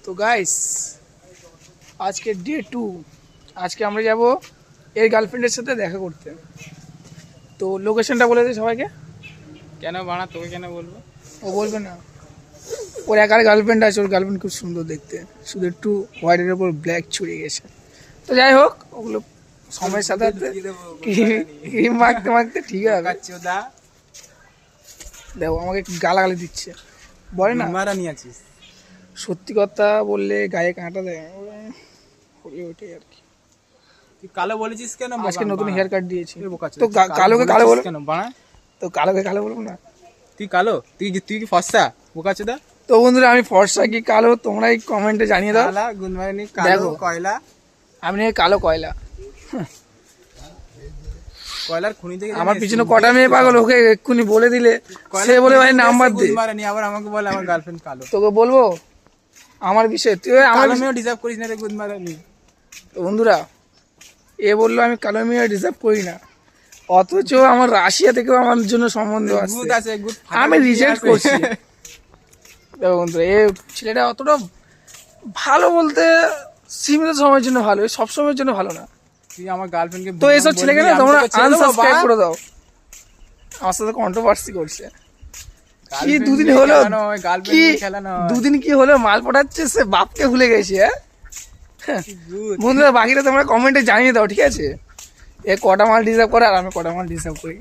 তো গাইস আজকে ডে 2, আজকে আমরা যাব এর গার্লফ্রেন্ডের সাথে দেখা করতে। তো লোকেশনটা বলে দে সবাইকে। কেন বানা, তোকে কেন বলবো? ও বলবে না, ওর একার গার্লফ্রেন্ড আছে, ওর গার্লফ্রেন্ড খুব সুন্দর দেখতে, শুধু একটু হোয়াইটের উপর ব্ল্যাক ছড়িয়ে গেছে। তো যাই হোক, ওগুলো সময়ের সাথে সাথে ক্রিম মাখতে মাখতে ঠিক হবে। দেখো আমাকে গালাগালি দিচ্ছে, বলে না মারা নিয়ে আছিস। সত্যি কথা বললে গায়ে কাঁটা দেয়, ওইটাই আর কি। তুই কালো বলেছিস কেন? আজকে নতুন হেয়ার কাট দিয়েছি, বোকাচোদা। তো কালোকে কালো বলো কেন বানা? তো কালোকে কালো বলবো না? তুই কালো, তুই কি ফর্সা? বোকাচোদা। তো বন্ধুরা, আমি ফর্সা কি কালো তোমরাই কমেন্টে জানিয়ে দাও। কালা গুনমানি, দেখো। কালো কয়লা। আমি নাকি কালো কয়লা। কয়লার খনি থেকে আমার পিছনে কটা মেয়ে পাগল, ওকে এক্ষুনি বলে দিলে সে বলে ভাই নাম্বার দে। গুনমারানি আবার আমাকে বলে আমার গার্লফ্রেন্ড কালো। তোকে বলবো আমার বিষয়ে, তুই আমার কালো মেয়েও ডিজার্ভ করিস না রে গুনমারানি। তো বন্ধুরা, এ বললো আমি কালো মেয়ে রিজার্ভ করি না, অথচ আমার রাশিয়া থেকেও আমার জন্য সম্বন্ধ গুড আছে, আছে, গুড। আমি রিজেক্ট করছি। দেখো বন্ধুরা, এ ছেলেটা অতটা ভালো বলতে সীমিত সময়ের জন্য ভালো, সব সময়ের জন্য ভালো না। তুই আমার গার্লফ্রেন্ডকে তো এইসব ছেলেকে না তোমরা আনসাবস্ক্রাইব করে দাও। আমার সাথে কন্ট্রোভার্সি করছে কি দুদিন হলো, কি দুদিন কি হলো মাল পটাচ্ছে, সে বাপকে ভুলে গেছে। হ্যাঁ বন্ধুরা, বাকিটা তোমরা কমেন্টে জানিয়ে দাও, ঠিক আছে? এ কটা মাল ডিজার্ভ করে আর আমি কটা মাল ডিজার্ভ করি।